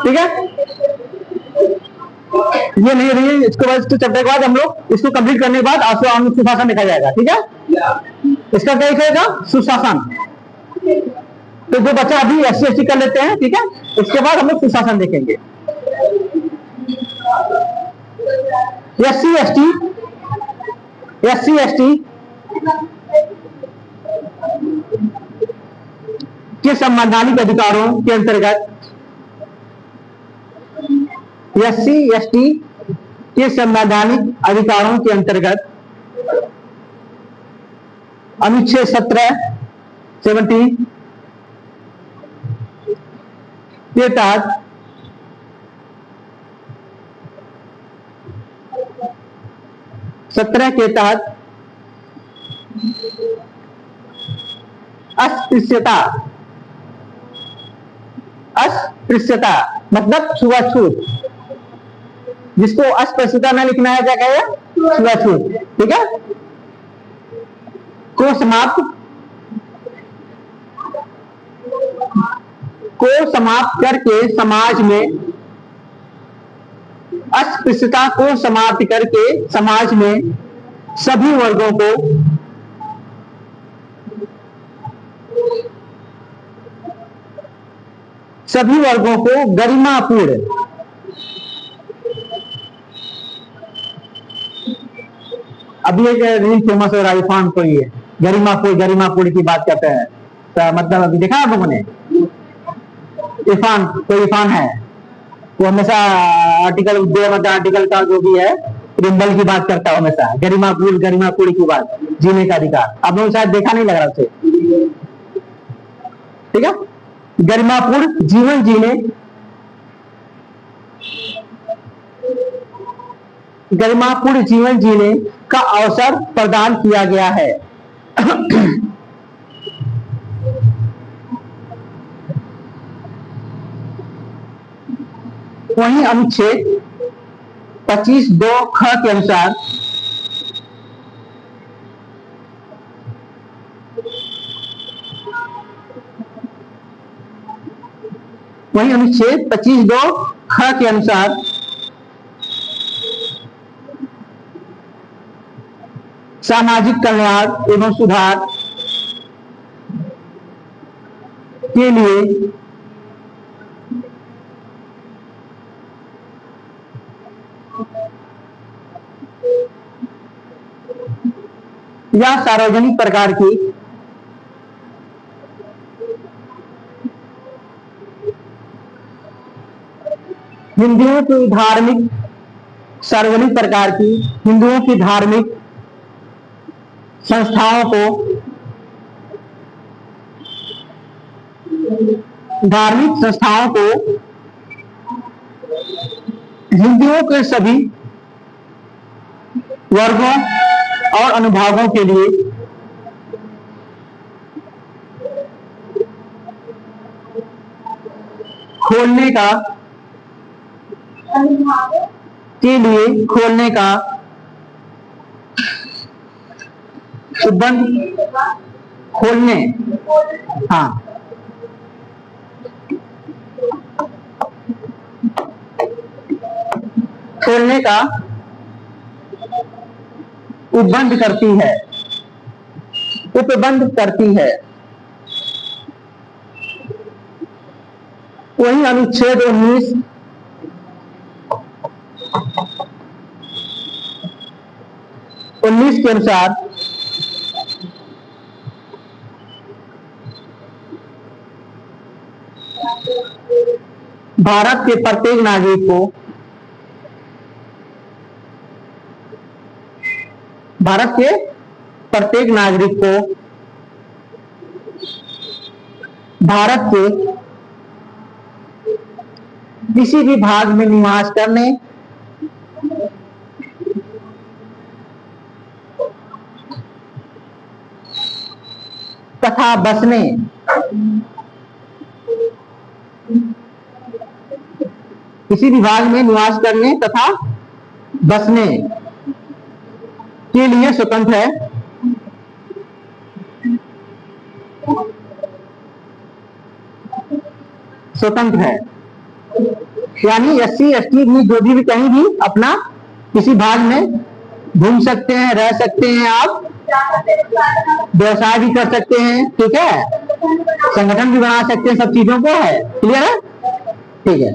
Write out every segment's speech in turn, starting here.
ठीक है, ये नहीं रही, इसके बाद इसके चैप्टर के बाद हम लोग इसको कंप्लीट करने के बाद सुशासन लिखा जाएगा। ठीक है, इसका क्या लिखेगा? सुशासन। तो जो बच्चा अभी SC/ST कर लेते हैं, ठीक है, इसके बाद हम लोग सुशासन देखेंगे। SC/ST के संवैधानिक अधिकारों के अंतर्गत, SC/ST के संवैधानिक अधिकारों के अंतर्गत अनुच्छेद 17 के तहत अस्पृश्यता मतलब छुआछूत, जिसको अस्पृश्यता में लिखना है क्या कहेगा? छुआछूत। ठीक है, को समाप्त करके समाज में अस्पृश्यता को समाप्त करके समाज में सभी वर्गों को गरिमापूर्ण अभी एक रील फेमस हो रहा है, इरफान को ये गरिमापूर्ण की बात करते हैं। तो मतलब अभी देखा आप लोगों ने, इरफान है, वो हमेशा आर्टिकल का जो भी है रिंबल की बात करता है, हमेशा गरिमापूर्ण की बात, जीने का अधिकार। आप लोग शायद देखा नहीं लग रहा उसे। ठीक है, गरिमापूर्ण जीवन जीने का अवसर प्रदान किया गया है। वहीं अनुच्छेद 25(2) ख के अनुसार सामाजिक कल्याण एवं सुधार के लिए या सार्वजनिक प्रकार की हिंदुओं की धार्मिक संस्थाओं को हिंदुओं के सभी वर्गों और अनुभागों के लिए खोलने का उपबंध करती है। वही अनुच्छेद 19 के अनुसार भारत के प्रत्येक नागरिक को भारत के किसी भी भाग में निवास करने तथा बसने के लिए स्वतंत्र है। स्वतंत्र है, यानी SC ST भी जो भी कहीं भी अपना किसी भाग में घूम सकते हैं, रह सकते हैं, आप व्यवसाय भी कर सकते हैं, ठीक है, संगठन भी बना सकते हैं, सब चीजों को है। क्लियर है? ठीक है।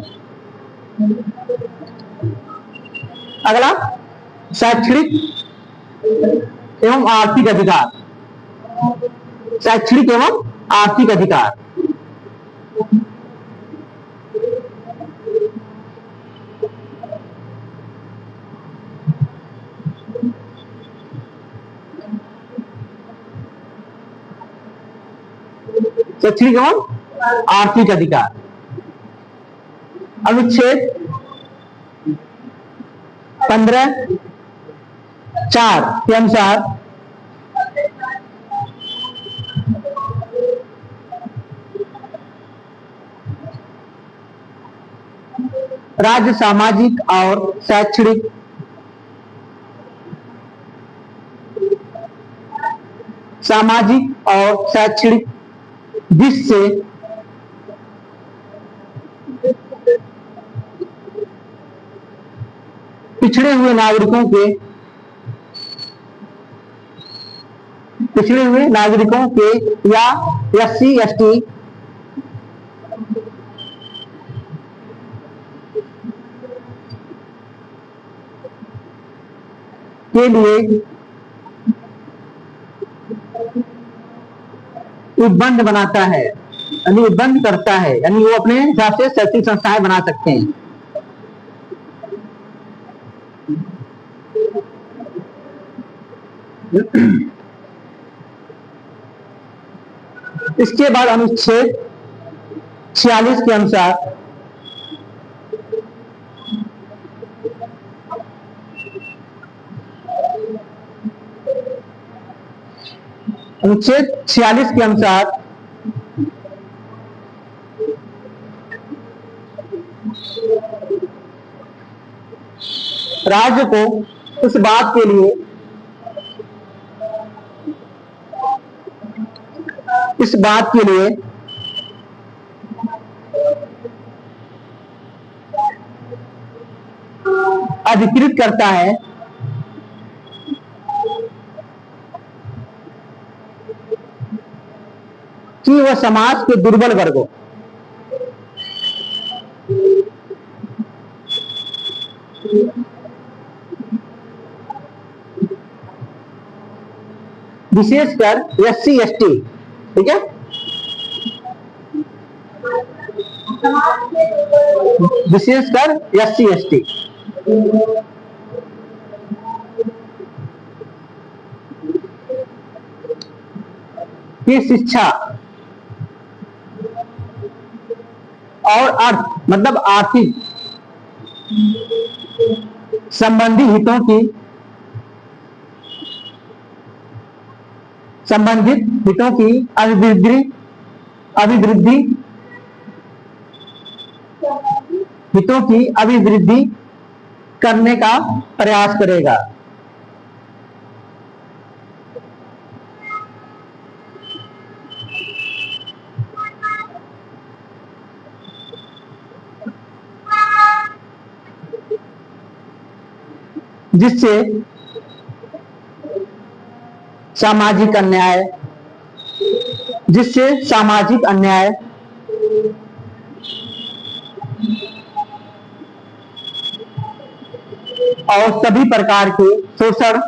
अगला शैक्षणिक एवं आर्थिक अधिकार। शैक्षणिक एवं आर्थिक अधिकार। शैक्षणिक एवं आर्थिक अधिकार अनुच्छेद 15(4) के अनुसार राज्य सामाजिक और शैक्षणिक दृष्टि से पिछड़े हुए नागरिकों के या SC ST के लिए उपबंध बनाता है, यानी उपबंध करता है, यानी वो अपने हिसाब से शैक्षिक संस्थाएं बना सकते हैं। इसके बाद अनुच्छेद 46 के अनुसार राज्य को इस बात के लिए अधिकृत करता है कि वह समाज के दुर्बल वर्गों विशेषकर SC ST, ठीक है, विशेषकर SC ST की शिक्षा और अर्थ मतलब आर्थिक संबंधी संबंधित हितों की अभिवृद्धि करने का प्रयास करेगा। जिससे सामाजिक अन्याय और सभी प्रकार के शोषण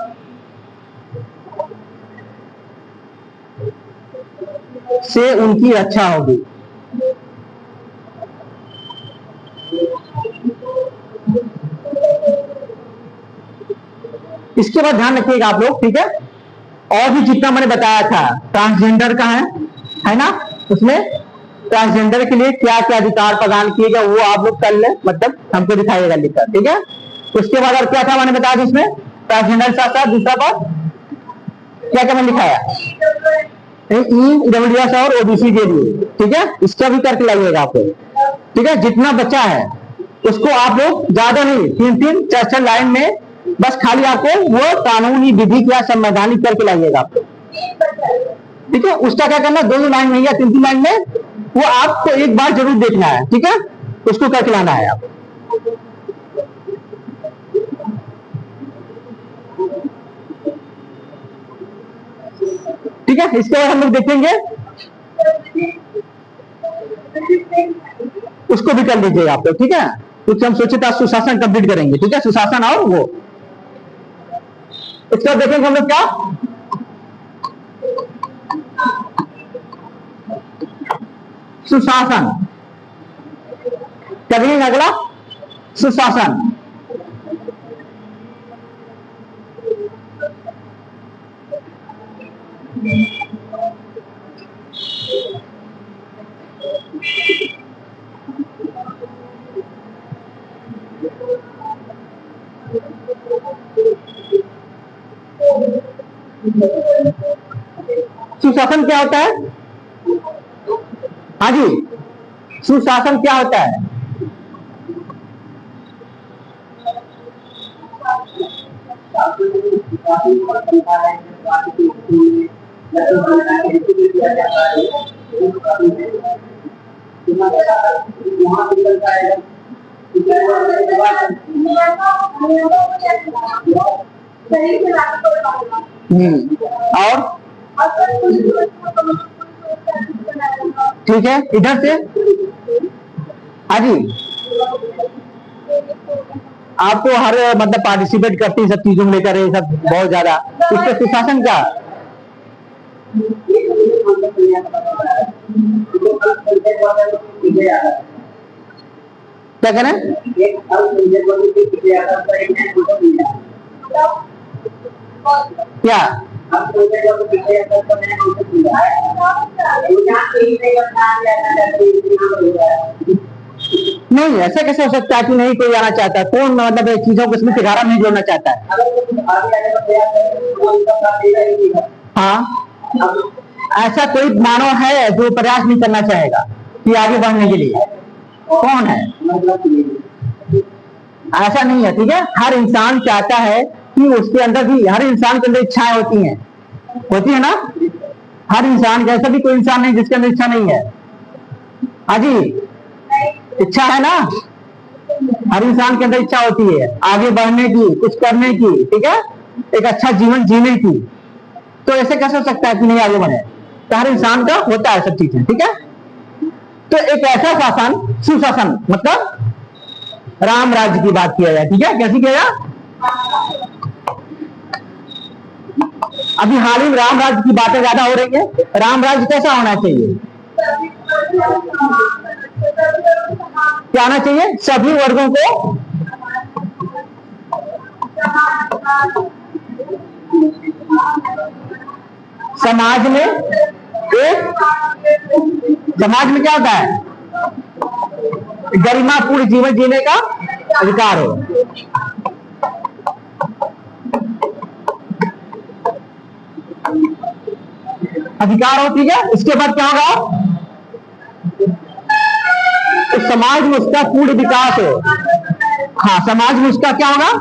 से उनकी रक्षा होगी। इसके बाद ध्यान रखिएगा आप लोग, ठीक है। और भी जितना मैंने बताया था ट्रांसजेंडर का है ना, उसमें ट्रांसजेंडर के लिए क्या क्या अधिकार प्रदान किए गए वो आप लोग कर ले, मतलब हमको दिखाइएगा लिखकर, ठीक है। उसके बाद और क्या था मैंने बताया था इसमें ट्रांसजेंडर साथ साथ दूसरा बात क्या क्या मैंने लिखाया EWS और OBC के लिए, ठीक है। इसका भी करके लाइएगा आप लोग, ठीक है। जितना बच्चा है उसको आप लोग ज्यादा नहीं 3-3 4-4 लाइन में बस खाली आपको वो कानूनी विधि या संवैधानिक करके लाइएगा आप लोग, ठीक है। उसका क्या करना 2 लाइन में या 3-3 लाइन में वो आपको एक बार जरूर देखना है, ठीक है, उसको करके लाना है आप। ठीक है, इसके बाद हम लोग देखेंगे, उसको भी कर लीजिए आप लोग, ठीक है, क्योंकि हम सोचे था सुशासन कंप्लीट करेंगे, ठीक है, सुशासन और वो। इसके बाद देखेंगे हम लोग क्या, सुशासन करेंगे। अगला सुशासन। सुशासन क्या होता है? हाँ जी, सुशासन क्या होता है? और ठीक है, इधर से हाँ जी, आपको हर मतलब पार्टिसिपेट करती है सब चीजों में लेकर, ये सब बहुत ज्यादा, उसका सुशासन क्या? क्या करें? क्या नहीं, ऐसा कैसे हो सकता है कि नहीं कोई आना चाहता है? कौन मतलब चीजों को इसमें सिखारा नहीं जोड़ना चाहता है? हाँ, ऐसा कोई मानव है जो प्रयास नहीं करना चाहेगा कि आगे बढ़ने के लिए? कौन है? ऐसा नहीं है, ठीक है, हर इंसान चाहता है कि उसके अंदर भी, हर इंसान के अंदर इच्छाएं होती है ना? हर इंसान, जैसा भी कोई इंसान नहीं जिसके अंदर इच्छा नहीं है। हाँ जी, इच्छा है ना, हर इंसान के अंदर इच्छा होती है आगे बढ़ने की, कुछ करने की, ठीक है, एक अच्छा जीवन जीने की। तो ऐसे कैसे हो सकता है कि नहीं आगे बढ़े? तो हर इंसान का होता है सब चीजें, ठीक है। तो एक ऐसा शासन, सुशासन मतलब राम राज्य की बात किया जाए, ठीक है, कैसी किया जाए? अभी हाल ही में राम राज्य की बातें ज्यादा हो रही है। राम राज्य कैसा होना चाहिए? क्या होना चाहिए? सभी वर्गों को समाज में एक, समाज में क्या होता है? गरिमापूर्ण जीवन जीने का अधिकार हो। अधिकार हो, ठीक है। इसके बाद क्या होगा? तो समाज में उसका पूर्ण विकास हो। हाँ, समाज में उसका क्या होगा?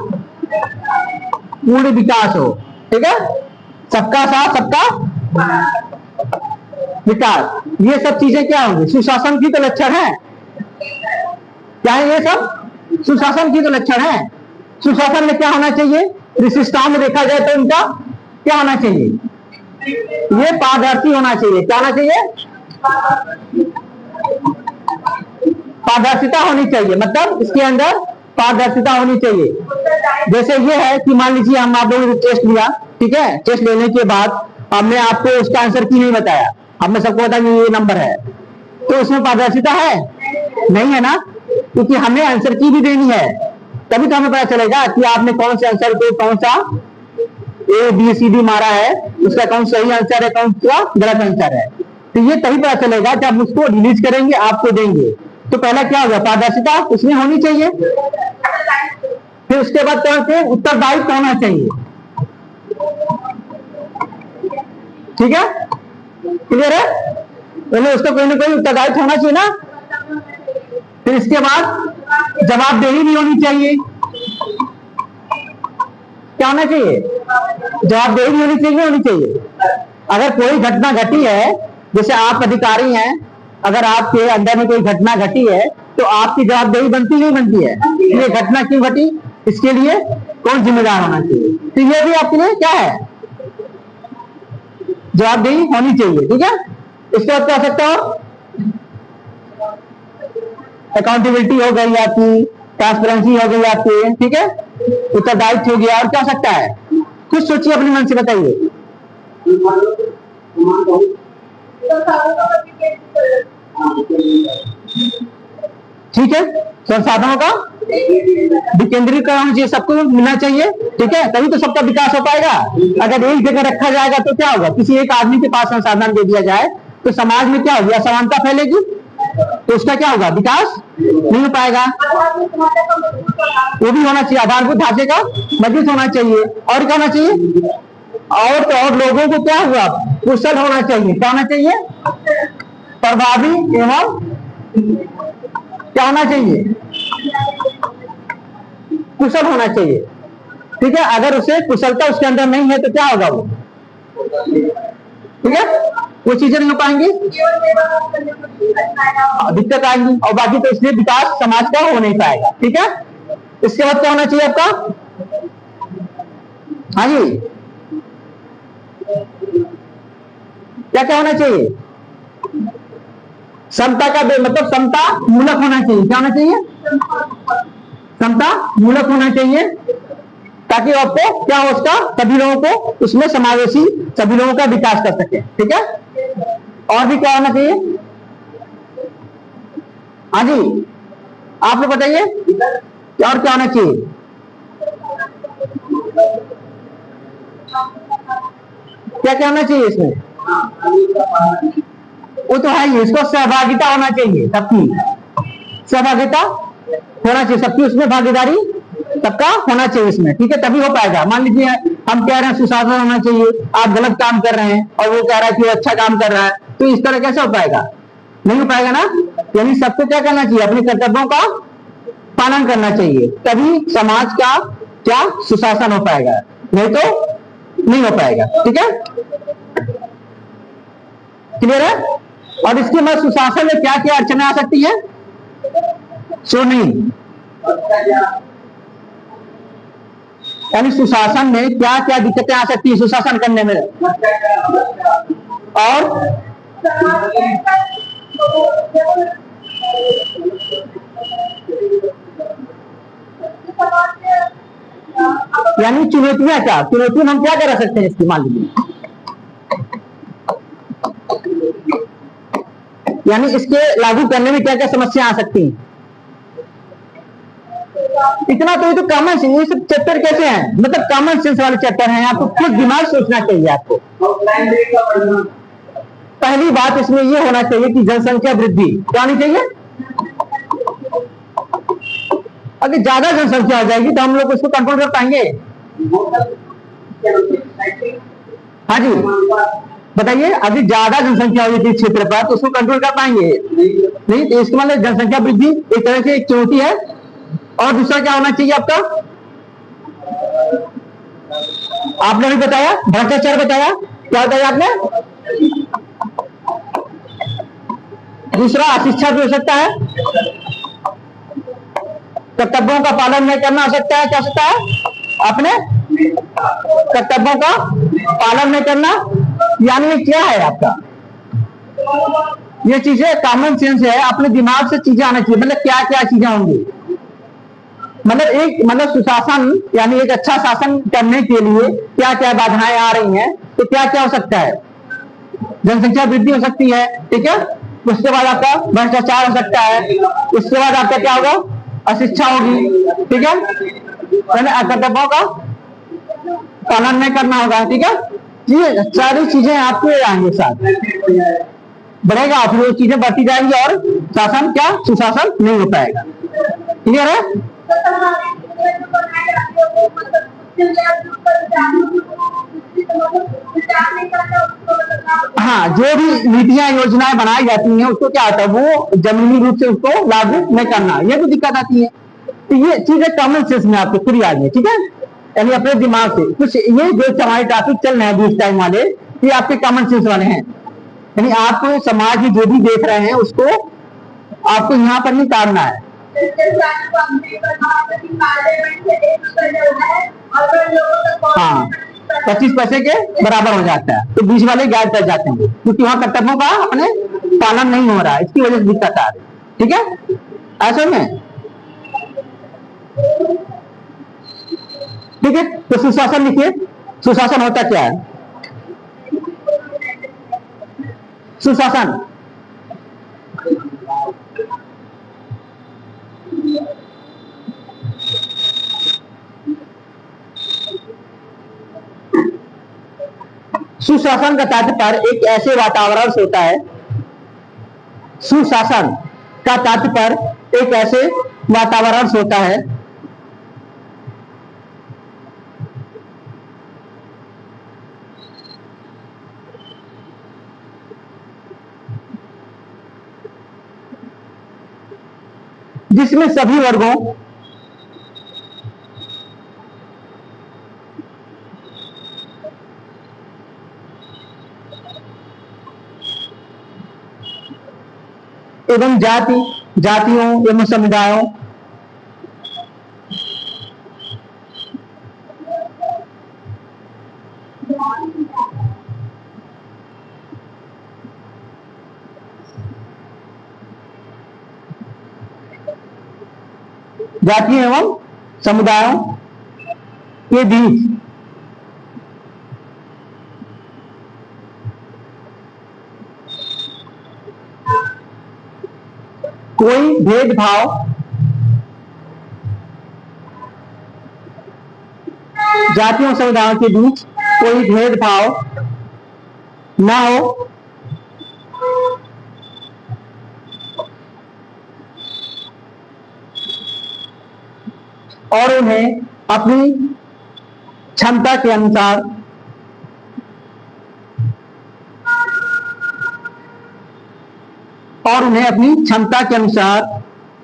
पूर्ण विकास हो, ठीक है। सबका साथ सबका विकास, ये सब चीजें क्या होंगी? सुशासन की तो लक्षण है। क्या है ये सब? सुशासन की तो लक्षण है। सुशासन में क्या होना चाहिए? विशिष्टताओं में देखा जाए तो इनका क्या होना चाहिए? ये पारदर्शी होना चाहिए। क्या होना चाहिए? पारदर्शिता होनी चाहिए, मतलब इसके अंदर पारदर्शिता होनी चाहिए। जैसे ये है कि मान लीजिए हम आप लोगों ने टेस्ट लिया, ठीक है, टेस्ट लेने के बाद हमने आपको उसका आंसर की नहीं बताया, हमने सबको बताया कि ये नंबर है, तो उसमें पारदर्शिता है? नहीं है ना, क्योंकि हमें आंसर की भी देनी है, तभी तो हमें पता चलेगा कि आपने कौन से आंसर को, कौन सा ABCD मारा है, उसका कौन सही आंसर है, कौन सा गलत आंसर है। तो ये तभी पता चलेगा जब उसको रिलीज करेंगे, आपको देंगे। तो पहला क्या होगा? पारदर्शिता उसमें होनी चाहिए। फिर उसके बाद कौन से उत्तरदायित्व होना चाहिए, ठीक है, क्लियर है? पहले उसका कोई ना कोई उत्तरदायित्व होना चाहिए ना। फिर इसके बाद जवाबदेही नहीं होनी चाहिए। क्या होना चाहिए? जवाबदेही नहीं होनी चाहिए। अगर कोई घटना घटी है, जैसे आप अधिकारी हैं, अगर आपके अंदर में कोई घटना घटी है तो आपकी जवाबदेही बनती नहीं बनती है, ये घटना क्यों घटी, इसके लिए कौन जिम्मेदार होना चाहिए। तो ये भी आपके लिए क्या है, जवाबदेही होनी चाहिए। ठीक है, इसके बाद क्या हो सकता हो, अकाउंटेबिलिटी हो गई आपकी, ट्रांसपेरेंसी हो गई आपकी, ठीक है, उत्तरदायित्व हो गया, और क्या हो सकता है, कुछ सोचिए अपने मन से बताइए। ठीक है, संसाधनों का विकेंद्रीकरण होना चाहिए, सबको मिलना चाहिए। ठीक है, तभी तो सबका विकास हो पाएगा। अगर एक जगह रखा जाएगा तो क्या होगा, किसी एक आदमी के पास संसाधन दे दिया जाए तो समाज में क्या होगी, असमानता फैलेगी, तो उसका क्या होगा, विकास नहीं हो पाएगा। वो भी होना चाहिए, आधारभूत ढांचे का मजबूत होना चाहिए। और क्या होना चाहिए, और तो और लोगों को क्या हुआ, कुशल होना चाहिए। क्या होना चाहिए, प्रभावी एवं क्या होना चाहिए, कुशल होना चाहिए। ठीक है, अगर उसे कुशलता उसके अंदर नहीं है तो क्या होगा वो, ठीक है, वो चीजें नहीं हो पाएंगी, दिक्कत आएंगी, और बाकी तो इसलिए विकास समाज का हो नहीं पाएगा। ठीक है, इसके बाद क्या होना चाहिए आपका, हाँ जी, क्या क्या होना चाहिए, समता का मतलब समता मूलक होना चाहिए। क्या होना चाहिए, समता मूलक होना चाहिए, ताकि आपको क्या हो, उसका सभी लोगों को उसमें समावेशी, सभी लोगों का विकास कर सके। ठीक है, और भी क्या होना चाहिए, हाँ जी, आप लोग बताइए और क्या होना चाहिए। क्या क्या होना चाहिए इसमें, वो तो है ही, इसको सहभागिता होना चाहिए, सबकी सहभागिता होना चाहिए, सबकी उसमें भागीदारी सबका होना चाहिए इसमें। ठीक है, तभी हो पाएगा। मान लीजिए हम कह रहे हैं सुशासन होना चाहिए, आप गलत काम कर रहे हैं और वो कह रहा है कि वो अच्छा काम कर रहा है, तो इस तरह कैसे हो पाएगा, नहीं हो पाएगा ना। यानी सबको क्या करना चाहिए, अपने कर्तव्यों का पालन करना चाहिए, तभी समाज का क्या सुशासन हो पाएगा, नहीं तो नहीं हो पाएगा। ठीक है, क्लियर है। और इसके बाद सुशासन में क्या क्या अड़चने आ सकती है, सुनिए, यानी सुशासन में क्या क्या दिक्कतें आ सकती है सुशासन करने में, और यानी चुनौतियां, क्या चुनौतियां हम क्या कर सकते हैं इसकी, मान लीजिए, यानी इसके लागू करने में क्या क्या समस्या आ सकती हैं। इतना तो ये तो कॉमन सेंस, ये सब चैप्टर कैसे हैं, मतलब कॉमन सेंस वाले चैप्टर हैं, आपको खुद दिमाग सोचना चाहिए आपको। पहली बात इसमें ये होना चाहिए कि जनसंख्या वृद्धि क्या होनी चाहिए। अगर ज्यादा जनसंख्या हो जाएगी तो हम लोग उसको कंट्रोल कर पाएंगे, हाँ जी बताइए, अभी ज्यादा जनसंख्या हो जाती है क्षेत्र पर तो उसको कंट्रोल कर पाएंगे नहीं, तो इसके मतलब जनसंख्या वृद्धि एक तरह से एक चुनौती है। और दूसरा क्या होना चाहिए आपका, आपने भी बताया भ्रष्टाचार, बताया क्या बताया आपने, दूसरा अशिक्षा भी हो सकता है, कर्तव्यों का पालन नहीं करना हो सकता है, क्या हो सकता है, अपने कर्तव्यों का पालन नहीं करना, यानी ये क्या है आपका, ये चीजें कॉमन सेंस है, अपने दिमाग से चीजें आना चाहिए, मतलब क्या क्या चीजें होंगी, मतलब एक मतलब सुशासन यानी एक अच्छा शासन करने के लिए क्या क्या बाधाएं आ रही हैं, तो क्या क्या हो सकता है, जनसंख्या वृद्धि हो सकती है, ठीक है, उसके बाद आपका भ्रष्टाचार हो सकता है, उसके बाद आपका क्या होगा, अशिक्षा होगी, ठीक है, कर्तव्यों का पालन नहीं करना होगा, ठीक है, ये सारी चीजें आपके आएंगे साथ बढ़ेगा, आप वो चीजें बढ़ती जाएंगी और शासन क्या सुशासन नहीं हो पाएगा। क्लियर है। हाँ, जो भी नीतियां योजनाएं बनाई जाती हैं उसको क्या होता है, वो जमीनी रूप से उसको लागू नहीं करना, ये भी दिक्कत आती है। तो ये चीजें कॉमन सेंस में आपको पूरी आ गई, ठीक है, यानी अपने दिमाग से कुछ ये जो हमारे टॉपिक चल रहे हैं बीच टाइम वाले, ये आपके कॉमन सेंस वाले हैं, यानी आपको समाज में जो भी देख रहे हैं उसको आपको यहाँ पर नहीं काटना है। हाँ, 25 पैसे के बराबर हो जाता है, तो बीच वाले गायब कर जाते हैं क्योंकि वहां कर्तव्यों का अपने पालन नहीं हो रहा है, इसकी वजह से दिक्कत आ रही है। ठीक है, ऐसे में ठीक है। तो सुशासन लिखिए, सुशासन होता क्या है? सुशासन सुशासन का तात्पर्य एक ऐसे वातावरण से होता है, सुशासन का तात्पर्य एक ऐसे वातावरण से होता है जिसमें सभी वर्गों एवं जातियों एवं समुदायों एवं समुदायों के बीच कोई भेदभाव जातियों समुदायों के बीच कोई भेदभाव न हो और उन्हें अपनी क्षमता के अनुसार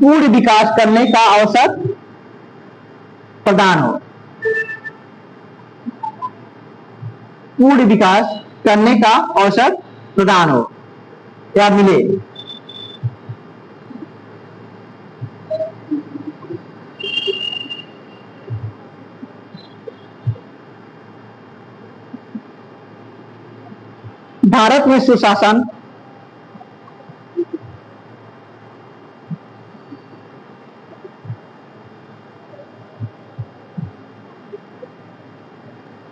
पूर्ण विकास करने का अवसर प्रदान हो, पूर्ण विकास करने का अवसर प्रदान हो या मिले। भारत में सुशासन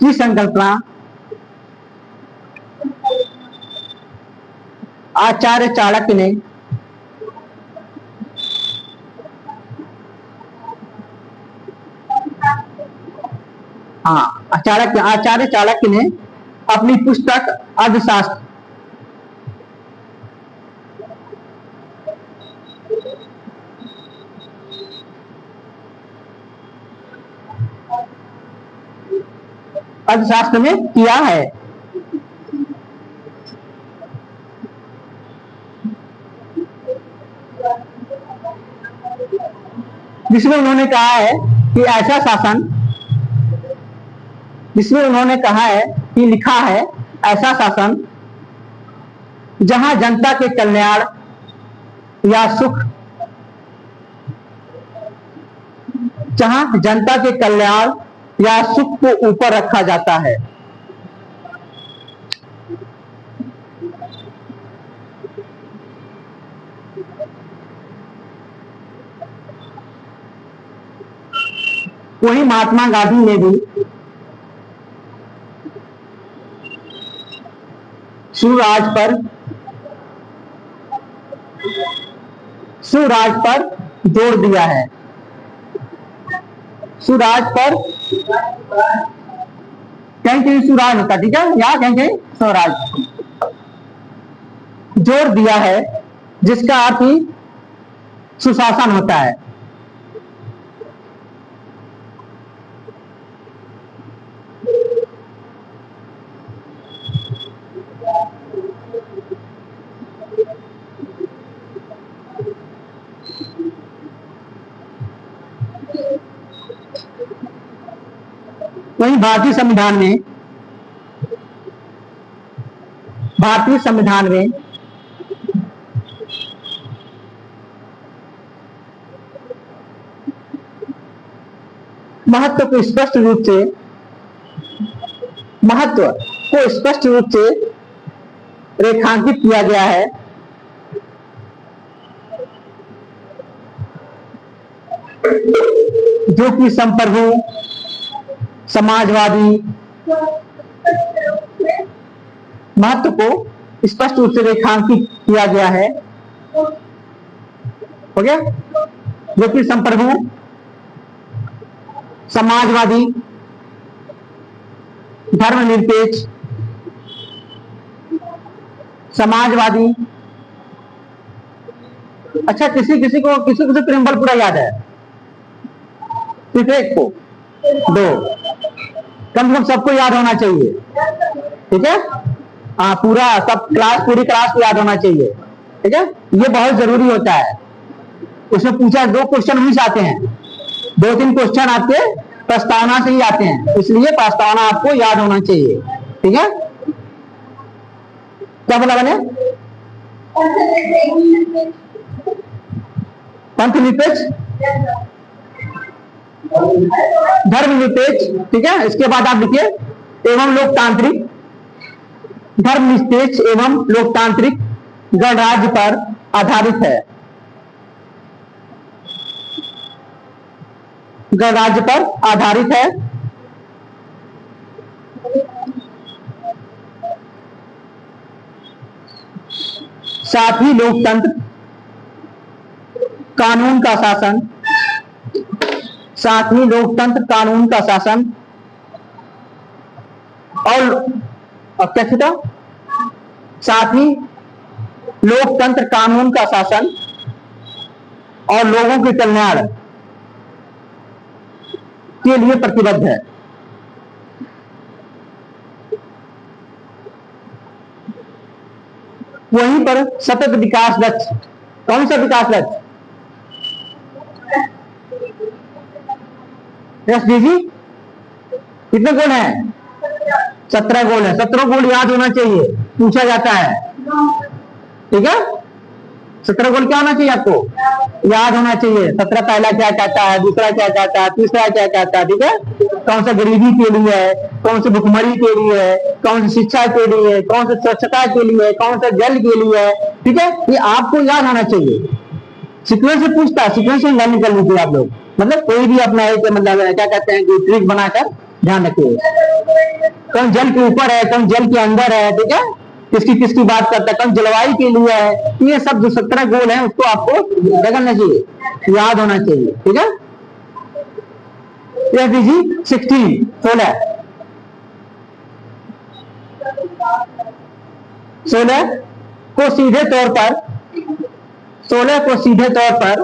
की संकल्पना आचार्य चाणक्य ने आचार्य चाणक्य ने अपनी पुस्तक अर्थशास्त्र में किया है। जिसमें उन्होंने कहा है कि ऐसा शासन, जिसमें उन्होंने कहा है कि लिखा है ऐसा शासन जहां जनता के कल्याण या सुख, जहां जनता के कल्याण या सुख को ऊपर रखा जाता है। वही महात्मा गांधी ने भी सुराज पर जोर दिया है। सुराज पर कहीं कहीं सुराज होता, ठीक है, या कहीं कहीं स्वराज जोर दिया है, जिसका अर्थ ही सुशासन होता है। वहीं भारतीय संविधान में भारतीय संविधान में महत्व को स्पष्ट रूप से रेखांकित किया गया है। जो कि संप्रभु, समाजवादी, महत्व को स्पष्ट रूप से रेखांकित किया गया है। हो गया? जो कि संप्रभु, समाजवादी, धर्मनिरपेक्ष, समाजवादी। अच्छा, किसी को प्रियम्बल पूरा याद है? सिर्फ एक को, दो, कम से कम सबको याद होना चाहिए। ठीक है? हाँ, पूरा सब पूरी क्लास को याद होना चाहिए। ठीक है? ये बहुत जरूरी होता है। उसमें पूछा 2 क्वेश्चन मिस आते हैं, 2-3 क्वेश्चन आपके प्रस्तावना से ही आते हैं, इसलिए प्रस्तावना आपको याद होना चाहिए। ठीक है? क्या बोला मैंने? पंथनिरपेक्ष, धर्मनिरपेक्ष। ठीक है? इसके बाद आप लिखिए एवं लोकतांत्रिक, धर्मनिरपेक्ष एवं लोकतांत्रिक गणराज्य पर आधारित है। गणराज्य पर आधारित है। साथ ही लोकतंत्र, कानून का शासन, साथ ही लोकतंत्र, कानून का शासन और क्या था? साथ ही लोकतंत्र, कानून का शासन और लोगों के कल्याण के लिए प्रतिबद्ध है। वहीं पर सतत विकास लक्ष्य, कौन सा विकास लक्ष्य? एसडीजी कितने गोल हैं? 17 गोल है। 17 गोल याद होना चाहिए, पूछा जाता है। ठीक है? 17 गोल क्या होना चाहिए? आपको याद होना चाहिए। 17 पहला क्या कहता है, दूसरा क्या कहता है, तीसरा क्या कहता है। ठीक है? कौन सा गरीबी के लिए है, कौन से भुखमरी के लिए है, कौन सी शिक्षा के लिए है, कौन से स्वच्छता के लिए है, कौन सा जल के लिए है। ठीक है? ये आपको याद होना चाहिए। सीक्वेंस से पूछता है, सीक्वेंस से नहीं निकल लीजिए आप लोग। मतलब कोई भी अपना एक मतलब क्या कहते हैं कि ट्रिक बनाकर ध्यान रखिए। कौन जल के ऊपर है, कौन जल के अंदर है। ठीक है? किसकी बात करता है, कौन जलवायु के लिए है। ये सब जो 17 गोल है उसको आपको करना चाहिए, याद होना चाहिए। ठीक है? एसडीजी 16 को सीधे तौर पर 16 को सीधे तौर पर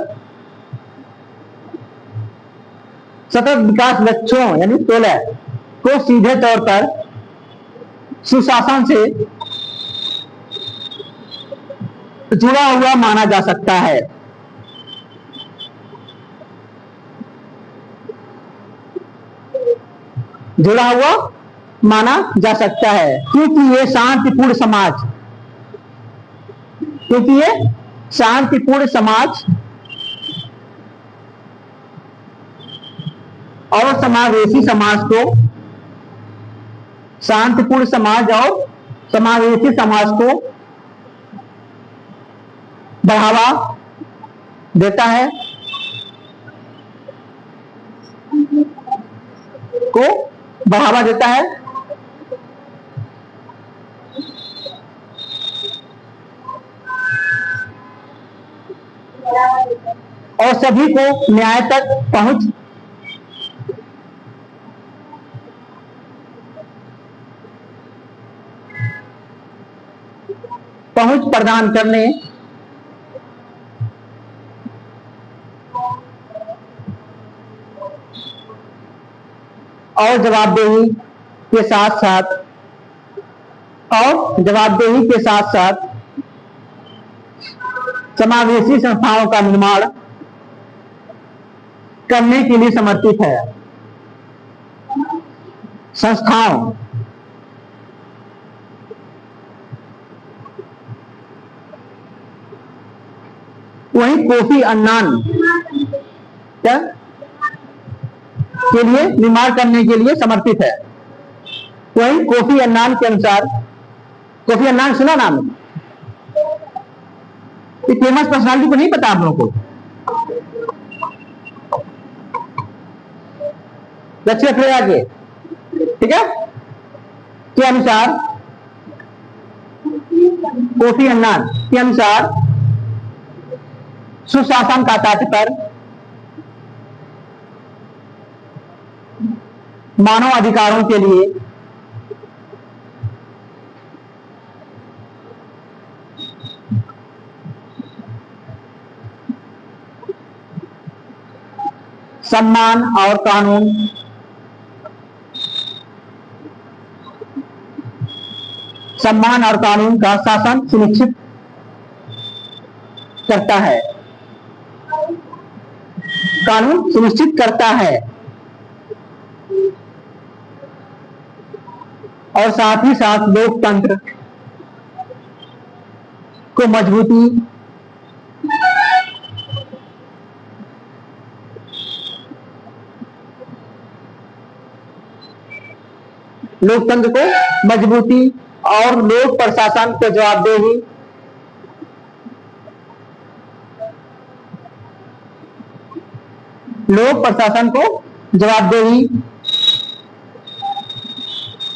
सतत विकास लक्ष्यों यानी 16 को सीधे तौर पर सुशासन से जुड़ा हुआ माना जा सकता है। जुड़ा हुआ माना जा सकता है क्योंकि ये शांतिपूर्ण समाज, क्योंकि ये शांतिपूर्ण समाज और समावेशी समाज को, शांतिपूर्ण समाज और समावेशी समाज को बढ़ावा देता है, को बढ़ावा देता है और सभी को न्याय तक पहुंच प्रदान करने और जवाबदेही के साथ साथ समावेशी संस्थाओं का निर्माण करने के लिए समर्पित है। संस्थाओं वही कोफी अन्नान क्या के लिए निर्माण करने के लिए समर्पित है। वही कोफी अन्नान के अनुसार, कोफी अन्नान सुना नाम? ये फेमस पर्सनालिटी को नहीं पता आप लोगों को? दक्षिण अफ्रीका के, ठीक है, के अनुसार, कोफी अन्नान के अनुसार सुशासन का तात्पर्य मानव अधिकारों के लिए सम्मान और कानून का शासन सुनिश्चित करता है, कानून सुनिश्चित करता है और साथ ही साथ लोकतंत्र को मजबूती और लोक प्रशासन को जवाबदेही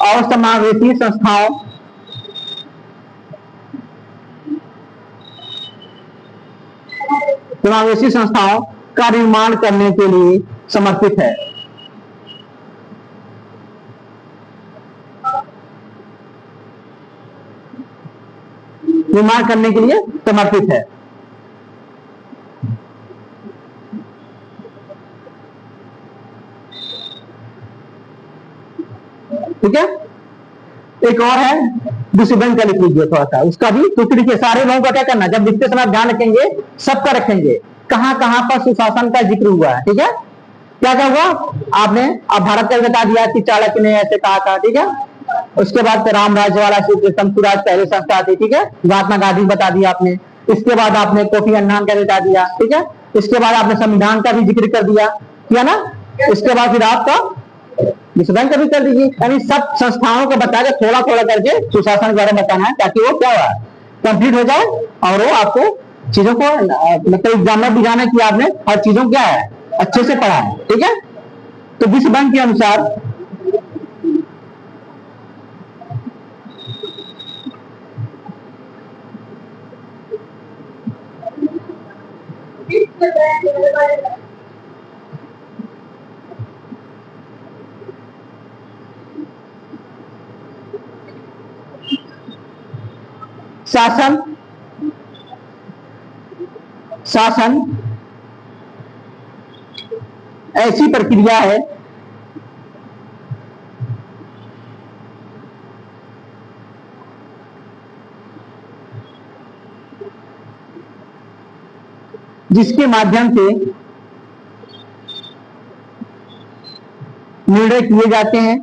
और समावेशी संस्थाओं का निर्माण करने के लिए समर्पित है। निर्माण करने के लिए समर्पित है। ठीक है, एक और है, दूसरी बैंक का लिख लीजिए थोड़ा सा, उसका भी टुकड़ी के सारे लोगों का क्या करना, जब लिखते समय ध्यान रखेंगे, सबका रखेंगे, कहां कहां पर सुशासन का जिक्र हुआ है। ठीक है, क्या क्या हुआ आपने, अब भारत का बता दिया कि चाणक्य ने ऐसे कहा था। ठीक है, उसके बाद राम राज्य वाला शंकुराज पहले संस्था थी। ठीक है, महात्मा गांधी बता दिया आपने। इसके बाद आपने कोफी अन्नान का बता दिया। ठीक है, इसके बाद आपने संविधान का भी जिक्र कर दिया, किया ना। इसके बाद फिर आपका विश्व बैंक का भी कर दीजिए, यानी सब संस्थाओं को बता के थोड़ा थोड़ा करके सुशासन के बारे में बताना है, ताकि वो क्या हुआ कंप्लीट हो जाए और वो आपको चीजों को मतलब एग्जाम में बुझाना कि आपने हर चीजों क्या है अच्छे से पढ़ा है। ठीक है, तो विश्व बैंक के अनुसार शासन ऐसी प्रक्रिया है जिसके माध्यम से निर्णय किए जाते हैं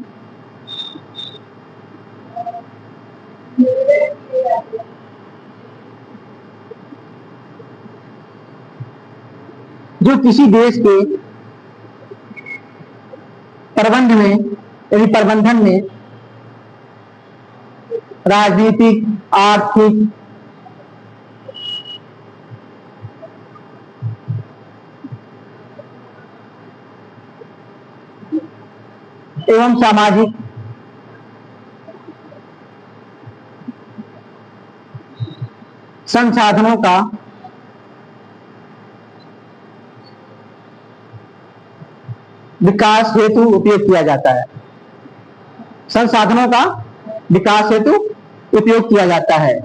जो किसी देश के प्रबंधन में राजनीतिक, आर्थिक, एवं सामाजिक संसाधनों का विकास हेतु उपयोग किया जाता है। संसाधनों का विकास हेतु उपयोग किया जाता है।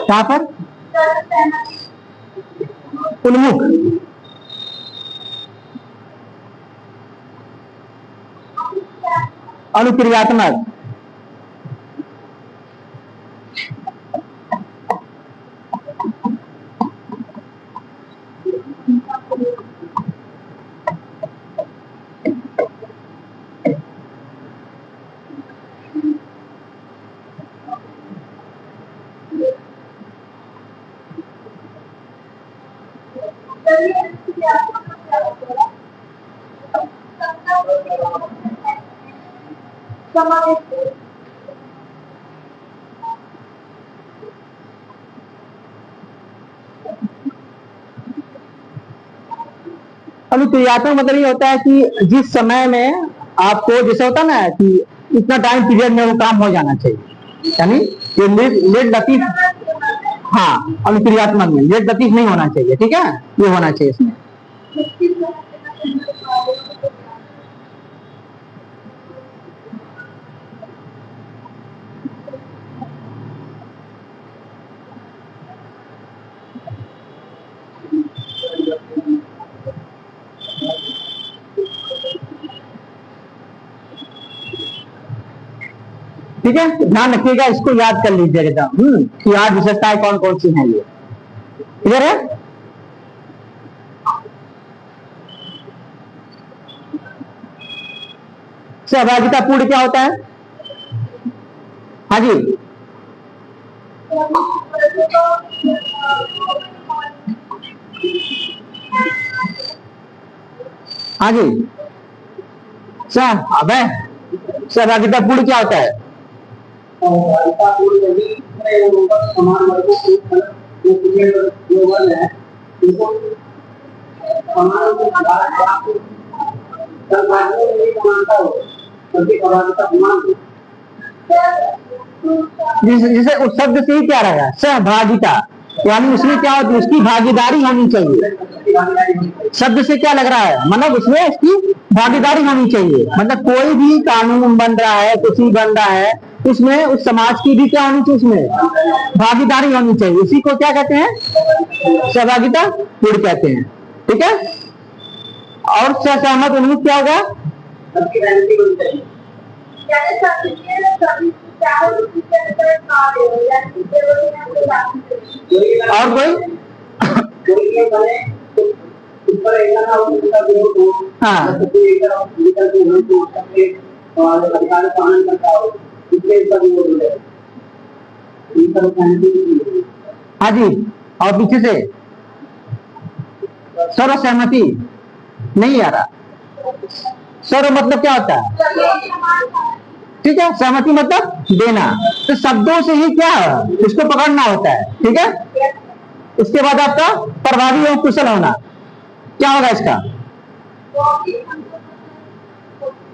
कहां पर? उन्मुख। अनुक्रियात्मक। अनुक्रियात्मक मतलब ये होता है कि जिस समय में आपको जैसे होता है ना कि इतना टाइम पीरियड में वो काम हो जाना चाहिए, यानी ये लेट लतीफ। हाँ, अनुक्रियात्मक में लेट लतीफ नहीं होना चाहिए, ठीक है, ये होना चाहिए इसमें। ठीक है, ध्यान रखिएगा, इसको याद कर लीजिएगा एकदम कि आज विशेषताएं कौन कौन सी हैं। ये क्लियर है? सहभागिता पूर्ण क्या होता है? हाँ जी, हाँ जी, अबे सहभागिता पूर्ण क्या होता है? समान वर्गों जो वर्ग है उनको जिसे उस शब्द से ही क्या रहेगा? सहभागिता, यानी उसमें क्या होती है? उसकी भागीदारी होनी चाहिए। शब्द से क्या लग रहा है? मतलब उसमें उसकी भागीदारी होनी चाहिए। मतलब कोई भी कानून बन रहा है, कुछ भी बन रहा है, उसमें उस समाज की भी क्या होनी चाहिए? उसमें भागीदारी होनी चाहिए। उसी को क्या कहते हैं? सहभागिता पूर्ण कहते हैं। ठीक है, और सहसहमत उन्मुख क्या होगा? और कोई? हाँ, हाँ जी, और पीछे से सर्वसहमति नहीं आ रहा। सर्व मतलब क्या होता है? ठीक है, सहमति मतलब देना। तो शब्दों से ही क्या है? इसको पकड़ना होता है। ठीक है, इसके बाद आपका प्रभावी और कुशल होना क्या होगा इसका?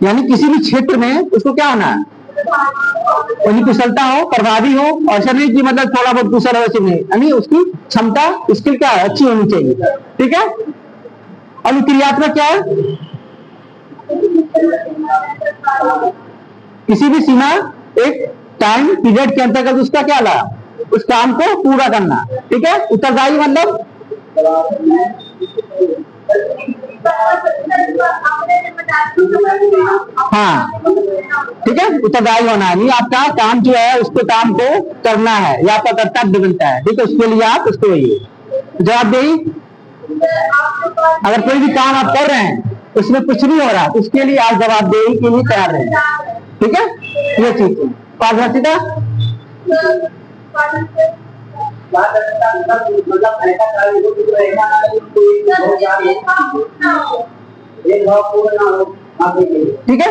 यानी किसी भी क्षेत्र में उसको क्या होना है? वही कुशलता हो, प्रभावी हो, और शरीर की मतलब थोड़ा बहुत कुशल हो, वैसे नहीं, यानी उसकी क्षमता, स्किल क्या है? अच्छी होनी चाहिए। ठीक है, अनुक्रियात्मक क्या है? किसी भी सीमा, एक टाइम पीरियड के अंतर्गत उसका क्या ला? उस काम को पूरा करना। ठीक है, उत्तरदायी मतलब हाँ ठीक है, उत्तरदायी होना है, नहीं आपका काम जो है उसको काम को करना है, या आपका कर्तव्य बनता है, ठीक है, उसके लिए आप उसको ये जवाबदेही। अगर कोई भी काम आप कर रहे हैं उसमें कुछ नहीं हो रहा, उसके लिए आप जवाबदेही के लिए तैयार रहें, ठीक है, ये चीज है पारदर्शिता। ठीक है,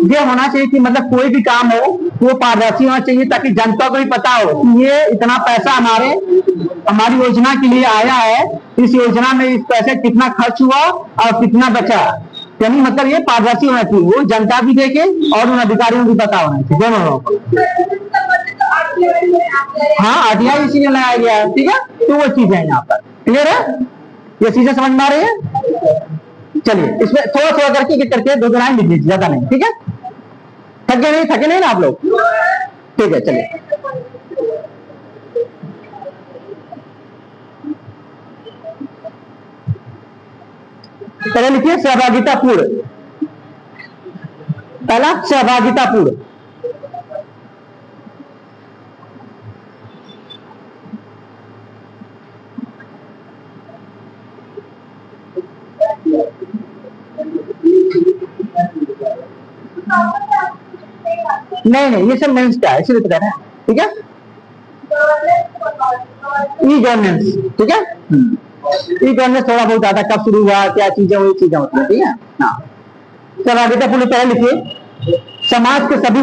ये होना चाहिए कि मतलब कोई भी काम हो वो पारदर्शी होना चाहिए, ताकि जनता को भी पता हो कि ये इतना पैसा हमारी योजना के लिए आया है, इस योजना में इस पैसे कितना खर्च हुआ और कितना बचा, यानी मतलब ये पारदर्शी होना चाहिए, वो जनता भी देखे और उन अधिकारियों को भी पता होना चाहिए, दोनों लोगों को। हाँ आरटीआई इसी में लगाया गया है, ठीक है, तो वो चीजें हैं यहाँ पर, क्लियर है, ये चीजें समझ में आ रही है। चलिए इसमें थोड़ा थोड़ा करके दो लाइन लिख लीजिए, ज्यादा नहीं, ठीक है, थके नहीं ना आप लोग, ठीक है, चलिए पहले लिखिए सहभागितापूर्ण, पहला सहभागितापूर्ण, नहीं ये सब मेंस का है, इसलिए बता रहे हैं, ठीक है, ई गवर्नेंस, ठीक है, ई गवर्नेंस थोड़ा बहुत ज्यादा कब शुरू हुआ, क्या चीजें हुई, चीजें होती है, ठीक है। हाँ सहभागितापूर्ण पहले लिखिए समाज के सभी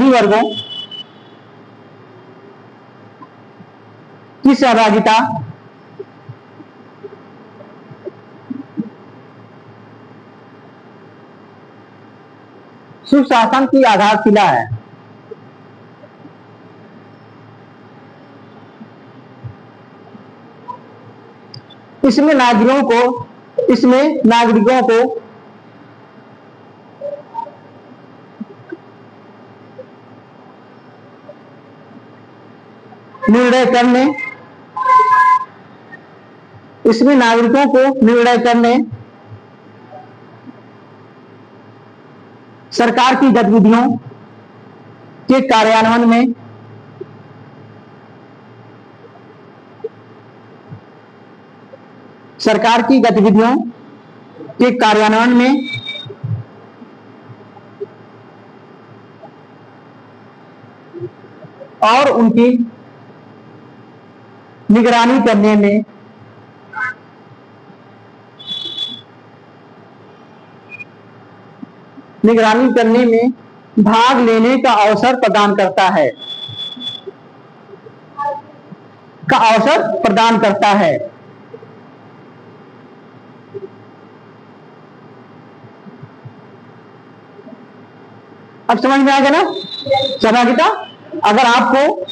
वर्गों की सहभागिता सुशासन की आधारशिला है। इसमें नागरिकों को निर्णय करने, सरकार की गतिविधियों के कार्यान्वयन में, और उनकी निगरानी करने में भाग लेने का अवसर प्रदान करता है। अब समझ में आ गया ना सहभागिता। अगर आपको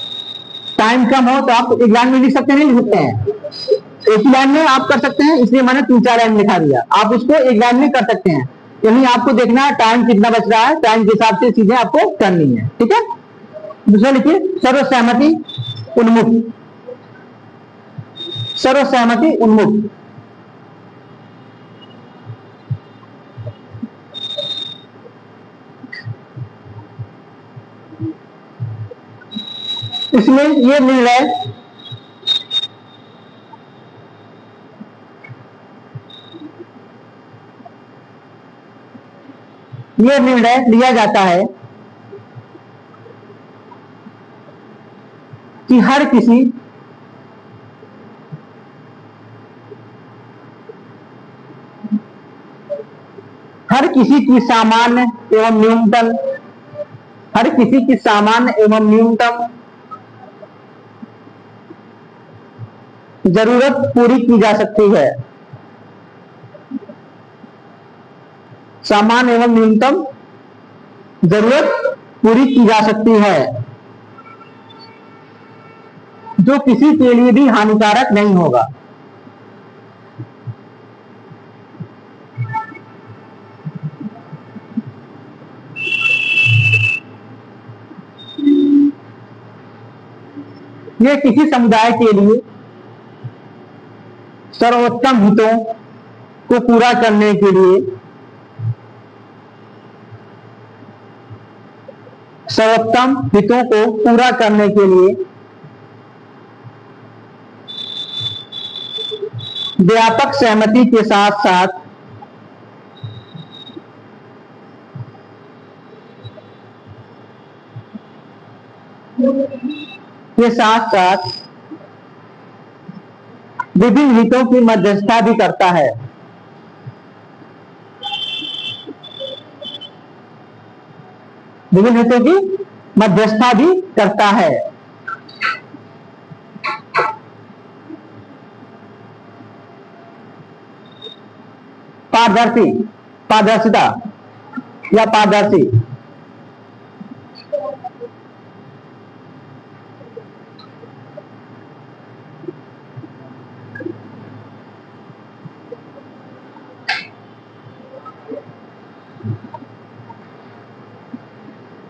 टाइम कम हो तो आप एक लाइन में लिख सकते हैं, नहीं लिख सकते हैं, एक ही लाइन में आप कर सकते हैं, इसलिए मैंने 3-4 लाइन लिखा दिया, आप उसको एक लाइन में कर सकते हैं, यानी आपको देखना है टाइम कितना बच रहा है, टाइम के हिसाब से चीजें आपको करनी है, ठीक है। दूसरा लिखिए सर्वसहमति उन्मुख, इसमें ये निर्णय लिया जाता है कि हर किसी की सामान्य एवं न्यूनतम जरूरत पूरी की जा सकती है। सामान्य एवं न्यूनतम जरूरत पूरी की जा सकती है, जो किसी के लिए भी हानिकारक नहीं होगा। यह किसी समुदाय के लिए सर्वोत्तम हितों को पूरा करने के लिए सर्वोत्तम हितों को पूरा करने के लिए व्यापक सहमति के साथ साथ विभिन्न हितों की मध्यस्थता भी करता है। विभिन्न हितों की मध्यस्थता भी करता है। पारदर्शी, पारदर्शिता या पारदर्शी,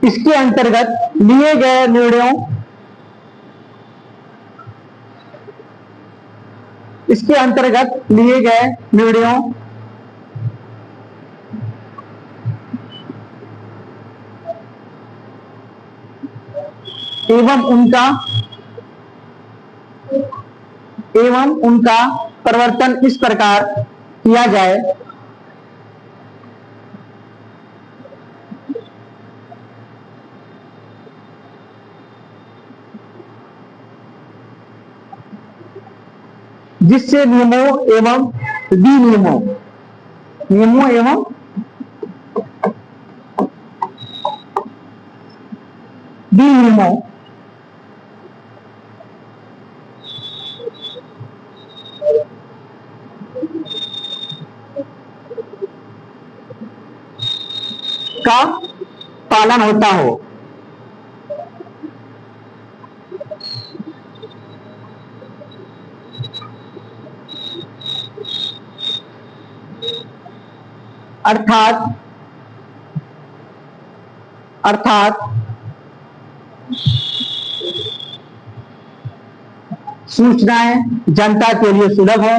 इसके अंतर्गत लिए गए निर्णयों एवं उनका परिवर्तन इस प्रकार किया जाए जिससे नियमों एवं विनियमों का पालन होता हो। अर्थात सूचनाएं जनता के लिए सुलभ हो,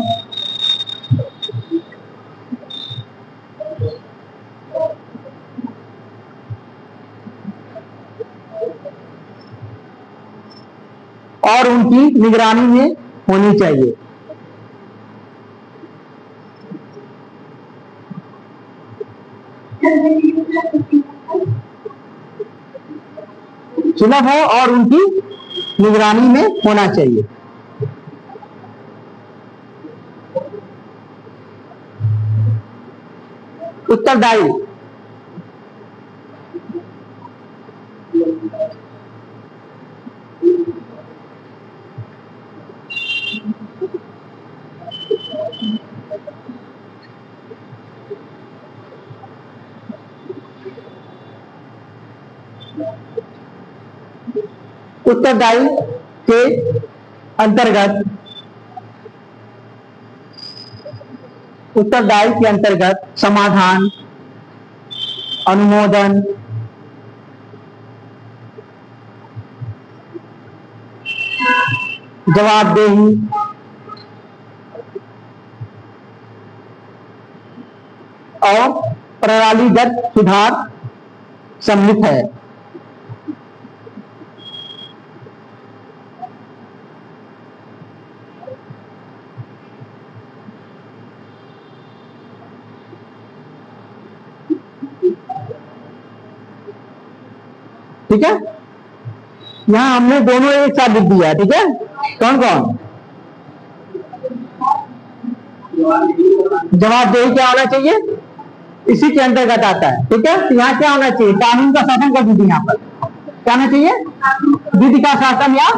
और उनकी निगरानी में होनी चाहिए। सुलभ हो और उनकी निगरानी में होना चाहिए। उत्तरदायी, उत्तरदायी के अंतर्गत समाधान, अनुमोदन, जवाबदेही और प्रणालीगत सुधार सम्मिलित है। ठीक है, यहां हमने दोनों एक साथ लिख दिया। ठीक है, कौन कौन? जवाबदेही क्या होना चाहिए, इसी के अंतर्गत आता है। ठीक है, तो यहाँ क्या होना चाहिए, कानून का शासन कर दीजिए। यहाँ पर क्या होना चाहिए, विधि का शासन या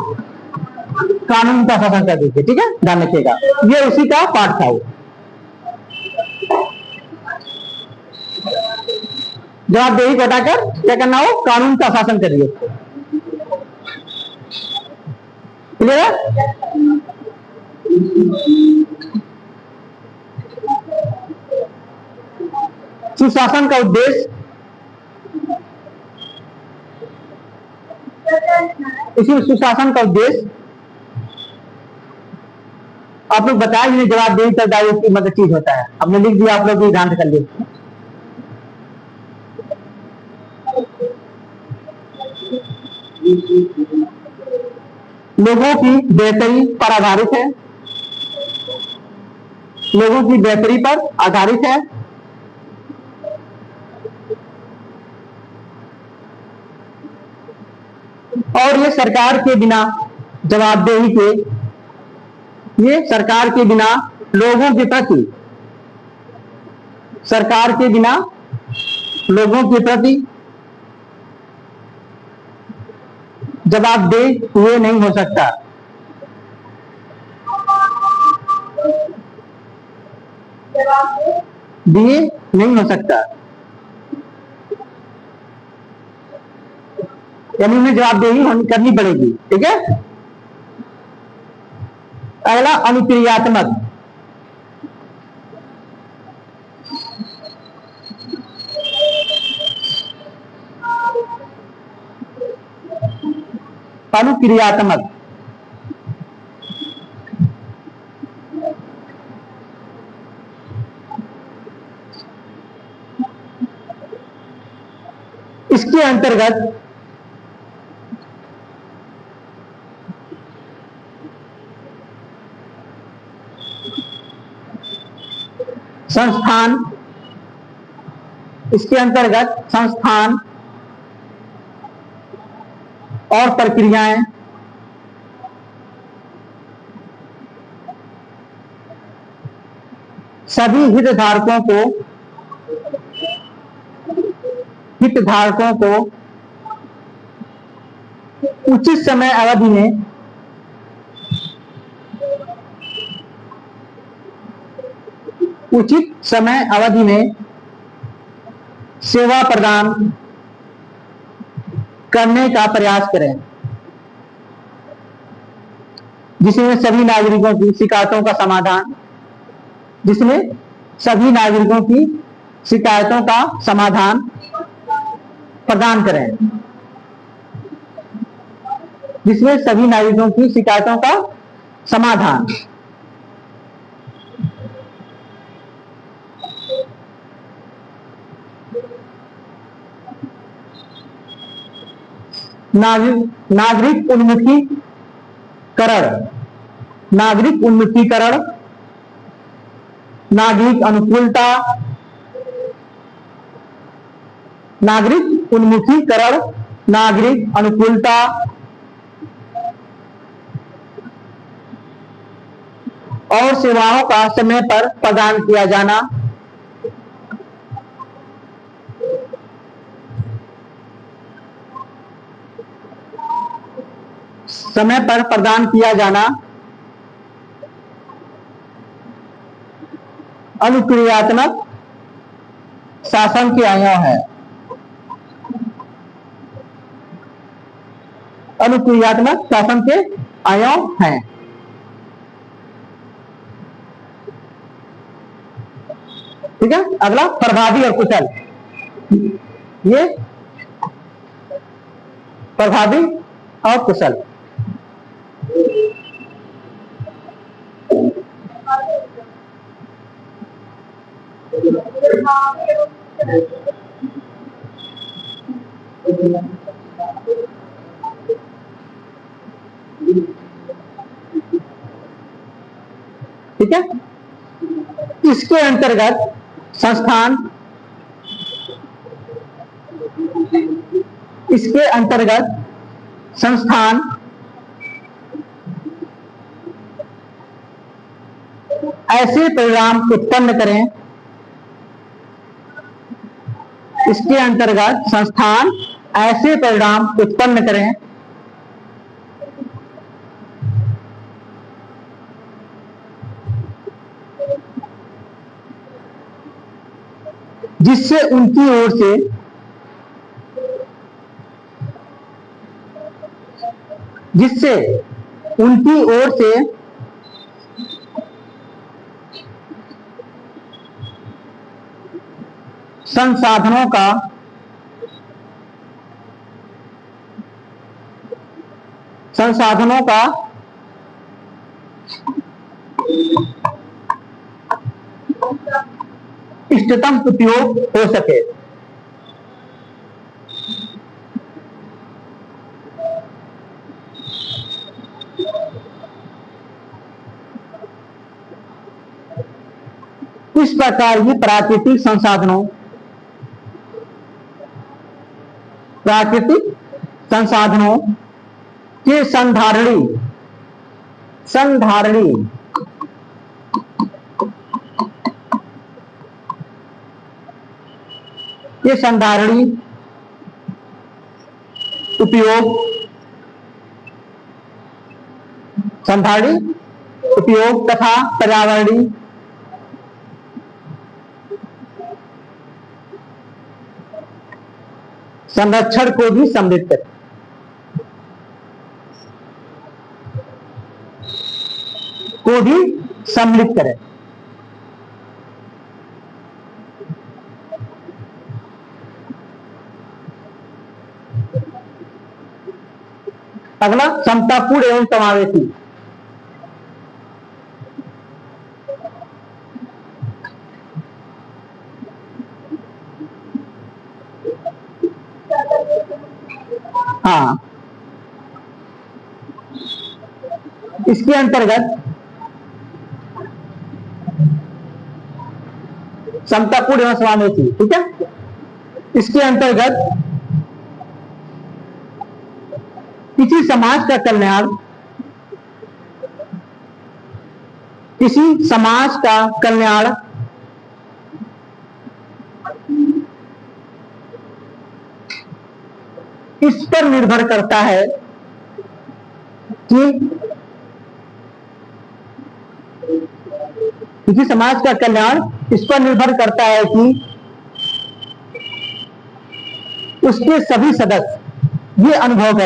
कानून का शासन कर दीजिए। ठीक है, ध्यान रखिएगा, ये उसी का पार्ट था। वो जवाबदेही को हटाकर क्या करना हो, कानून का शासन करिए। क्लियर है? सुशासन का उद्देश्य, इसी सुशासन का उद्देश्य आप लोग बताएं, इन्हें जवाबदेही उत्तरदायी की मतलब चीज होता है। हमने लिख दिया, आप लोग भी ध्यान कर लीजिए। लोगों की बेहतरी पर आधारित है, लोगों की बेहतरी पर आधारित है, और ये सरकार के बिना जवाबदेही के, ये सरकार के बिना लोगों के प्रति, सरकार के बिना लोगों के प्रति जवाबदेह हुए नहीं हो सकता। दिए नहीं हो सकता, यानी उन्हें जवाबदेही करनी पड़ेगी। ठीक है। अगला अनुक्रियात्मक। अनुक्रियात्मक इसके अंतर्गत संस्थान, इसके अंतर्गत संस्थान और प्रक्रियाएं सभी हितधारकों को उचित समय अवधि में सेवा प्रदान करने का प्रयास करें, जिसमें सभी नागरिकों की शिकायतों का समाधान, जिसमें सभी नागरिकों की शिकायतों का समाधान प्रदान करें, जिसमें सभी नागरिकों की शिकायतों का समाधान। नागरिक उन्मुखीकरण, नागरिक उन्मुखीकरण, नागरिक अनुकूलता, नागरिक उन्मुखीकरण, नागरिक अनुकूलता और सेवाओं का समय पर प्रदान किया जाना, समय पर प्रदान किया जाना अनुक्रियात्मक शासन के आयाम है। अनुक्रियात्मक शासन के आयाम हैं। ठीक है। अगला प्रभावी और कुशल। ये प्रभावी और कुशल। ठीक है। इसके अंतर्गत संस्थान, इसके अंतर्गत संस्थान ऐसे परिणाम उत्पन्न करें, इसके अंतर्गत संस्थान ऐसे परिणाम उत्पन्न करें जिससे उनकी ओर से संसाधनों का इष्टतम उपयोग हो सके। इस प्रकार की प्राकृतिक संसाधनों के संधारणी उपयोग तथा पर्यावरणीय संरक्षण को भी सम्मिलित करें। अगला समतापूर्ण एवं समावेशी। हाँ, इसके अंतर्गत समतापूर्ण एवं समावेशी, ठीक है। इसके अंतर्गत किसी समाज का कल्याण इस पर निर्भर करता है कि किसी समाज का कल्याण इस पर निर्भर करता है कि उसके सभी सदस्य ये अनुभव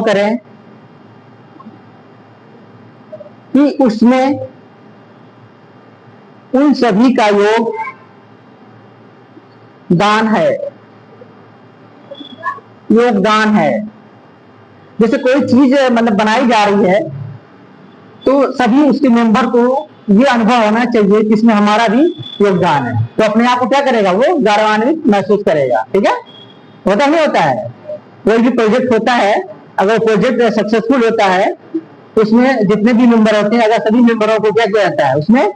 करें कि उसमें उन सभी का योगदान है। जैसे कोई चीज मतलब बनाई जा रही है तो सभी उसके मेंबर को ये अनुभव होना चाहिए कि इसमें हमारा भी योगदान है, तो अपने आप को क्या करेगा, वो गौरवान्वित महसूस करेगा। ठीक है, होता नहीं होता है। कोई भी प्रोजेक्ट होता है, अगर प्रोजेक्ट सक्सेसफुल होता है तो उसमें जितने भी मेंबर होते हैं, अगर सभी मेंबरों को क्या किया जाता है, उसमें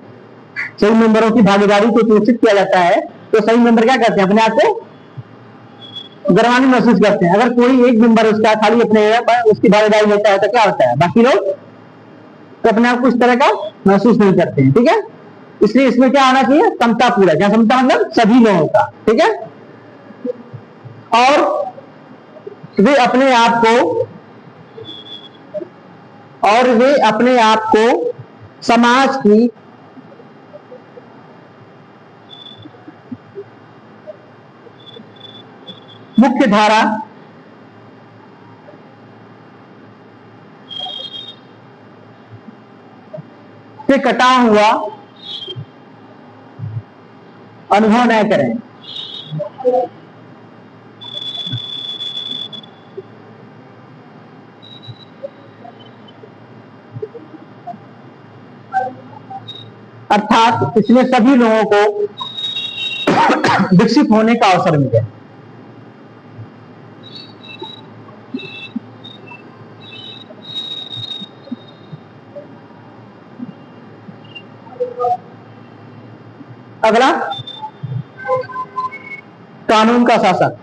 सभी मेंबरों की भागीदारी को सुनिश्चित किया जाता है, तो सभी मेंबर क्या करते हैं, अपने आप को गौरवान्वित महसूस करते हैं। अगर कोई एक मेंबर उसका खाली अपने उसकी भागीदारी लेता है तो क्या होता है, बाकी लोग तो अपने आप को इस तरह का महसूस नहीं करते हैं। ठीक है, इसलिए इसमें क्या होना चाहिए, समता पूरा। क्या समता मतलब सभी लोगों का। ठीक है, और वे अपने आप को समाज की मुख्य धारा से कटा हुआ अनुभव न करें। अर्थात इसमें सभी लोगों को विकसित होने का अवसर मिले। अगला, कानून का शासन।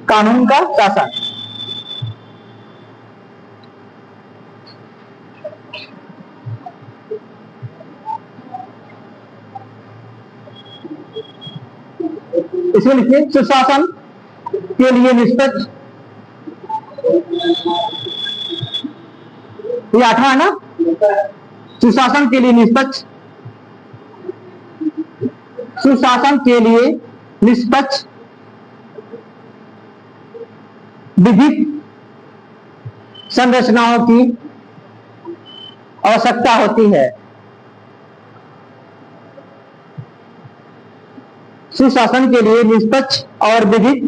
कानून का शासन इसमें लिखिए, सुशासन के लिए निष्पक्ष, ये 8वां है ना, सुशासन के लिए निष्पक्ष, विधिक संरचनाओं की आवश्यकता होती है। सुशासन के लिए निष्पक्ष और विधिक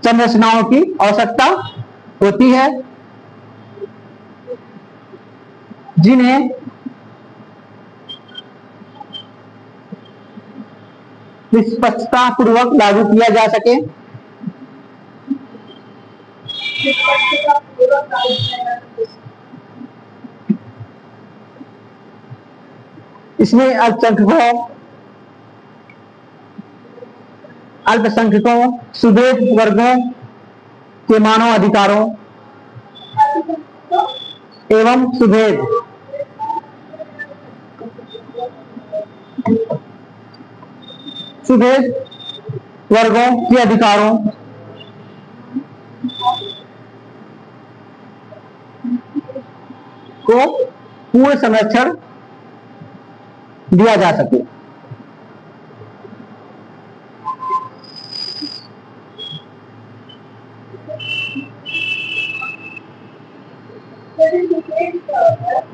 संरचनाओं की आवश्यकता होती है, जिन्हें निष्पक्षता पूर्वक लागू किया जा सके। इसमें अल्पसंख्यकों, सुदूर वर्गों के मानव अधिकारों एवं सुभेद वर्गों के अधिकारों को पूर्ण संरक्षण दिया जा सके।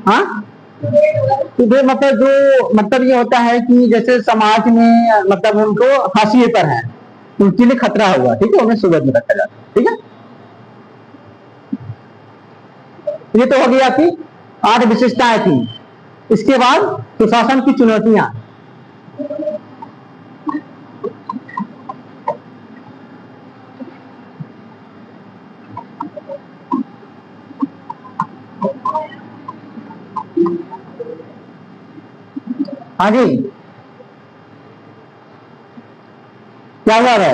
हाँ, सुबह मतलब ये होता है कि जैसे समाज में मतलब उनको हाशिए पर है, उनके लिए खतरा हुआ, ठीक है, उन्हें सुबह में रखा जाता है। ठीक है, ये तो हो गई आपकी 8 विशेषताएं थी। इसके बाद सुशासन की चुनौतियां। हाँ जी, क्या हुआ है?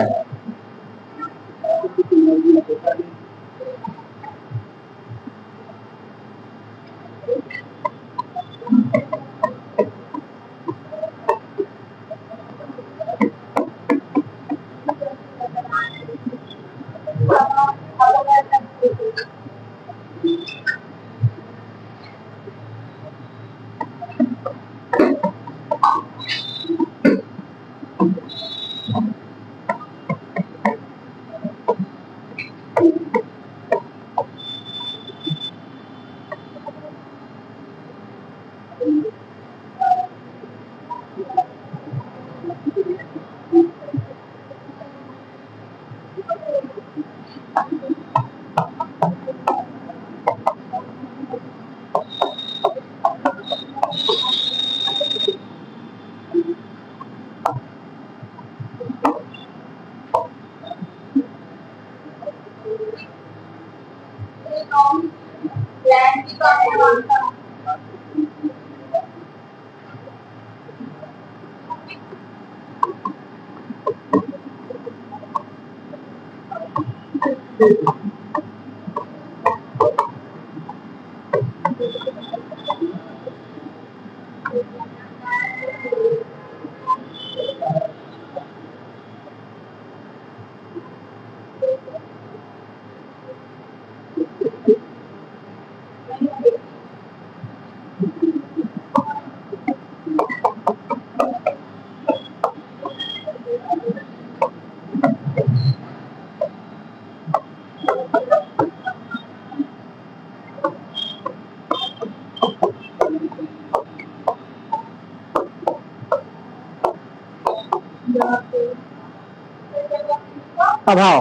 अभाव,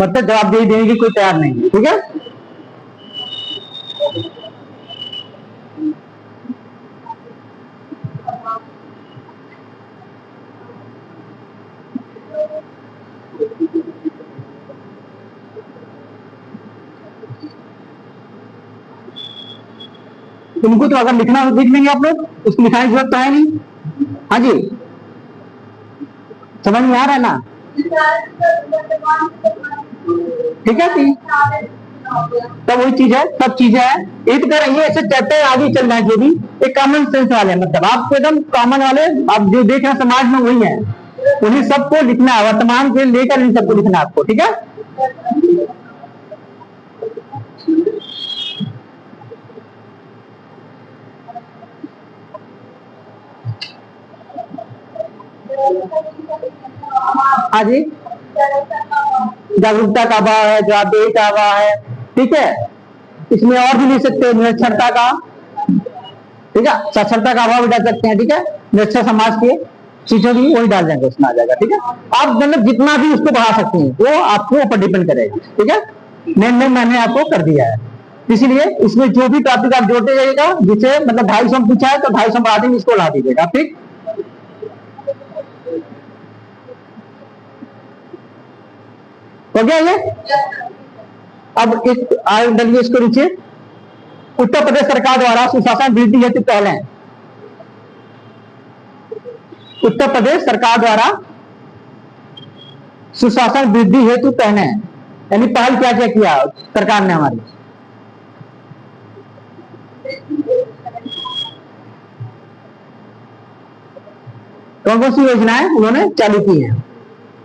मतलब जवाब देने की कोई तैयार नहीं है। ठीक है, तुमको तो अगर लिखना लिख लेंगे आप लोग, उसको लिखाने की जरूरत तो है नहीं। हाँ जी, समझ में आ रहा है ना? ठीक है, तब वही चीज है, सब चीजें है एक तरह। ये ऐसे चैप्टर आगे चल रहा है जो भी एक कॉमन सेंस वाले, मतलब आपको एकदम कॉमन वाले, आप जो देख रहे हैं समाज में वही है, उन्हें सबको लिखना है, वर्तमान से लेकर इन सबको लिखना है आपको। ठीक है, हाँ जी, जागरूकता का अभाव है, जवाबदेही का अभाव है। ठीक है, इसमें और भी लिख सकते हैं निरक्षरता का, ठीक है, साक्षरता का अभाव भी डाल सकते हैं, ठीक है, निरक्षर समाज के चीजों भी वही डाल देंगे, उसमें आ जाएगा। ठीक है, आप मतलब जितना भी उसको बढ़ा सकते हैं वो आपके ऊपर डिपेंड करेगा। ठीक है, मैंने आपको कर दिया है, इसीलिए इसमें जो भी टॉपिक आप जोड़ते जाइएगा, जिसे मतलब 250 पूछा है तो 250 बढ़ा देंगे, इसको ला दीजिएगा। ठीक, हो गया ये। अब एक आगे डलिए इसको नीचे। उत्तर प्रदेश सरकार द्वारा सुशासन वृद्धि हेतु पहले, उत्तर प्रदेश सरकार द्वारा सुशासन वृद्धि हेतु पहले, यानी पहल क्या क्या किया सरकार ने हमारी, कौन कौन सी योजनाएं उन्होंने चालू की हैं।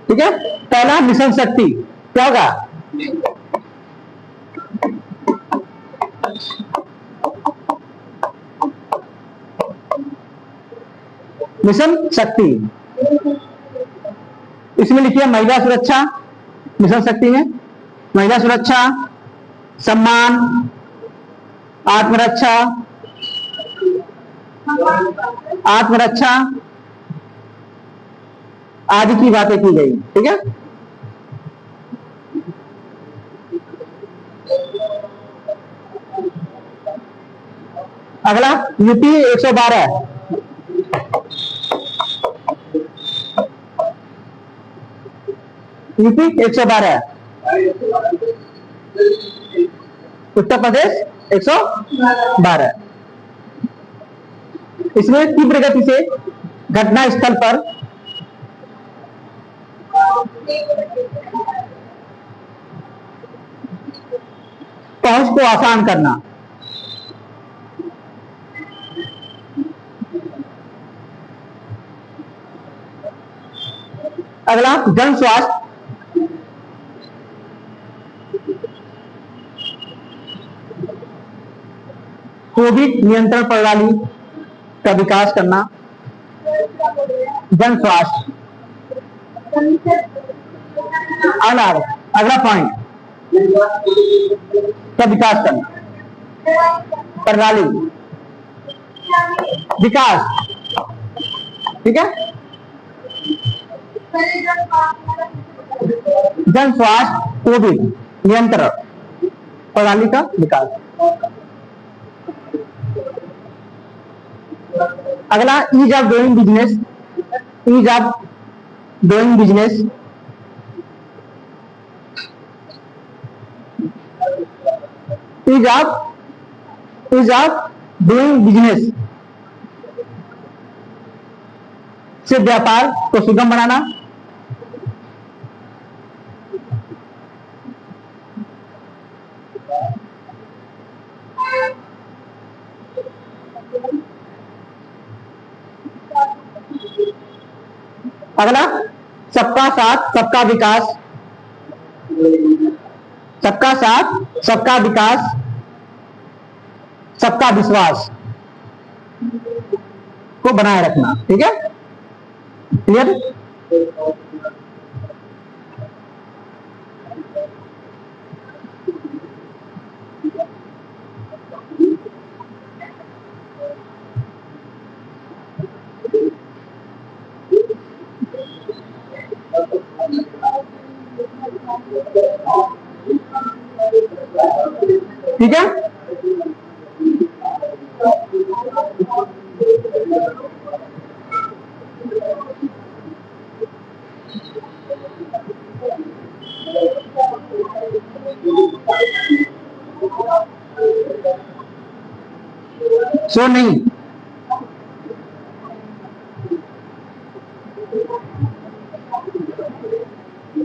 ठीक है, पहला मिशन शक्ति, क्या होगा, मिशन शक्ति, इसमें लिखिए महिला सुरक्षा, मिशन शक्ति में महिला सुरक्षा, सम्मान, आत्मरक्षा, आत्मरक्षा आदि की बातें की गई। ठीक है, अगला यूपी 112, यूपी 112, उत्तर प्रदेश 112, इसमें तीव्र गति से घटना स्थल पर पहुंच को आसान करना। अगला जन स्वास्थ्य, कोविड नियंत्रण प्रणाली का विकास करना, जन स्वास्थ्य। अगला पॉइंट का विकास करना, प्रणाली विकास। ठीक है, जन स्वास्थ्य कोविड नियंत्रण प्रणाली का विकास। अगला ease of doing business, ease of doing business, ease of doing business से व्यापार को सुगम बनाना। अगला सबका साथ सबका विकास, सबका साथ सबका विकास, सबका विश्वास को बनाए रखना। ठीक है, क्लियर। ठीक है, सो नहीं,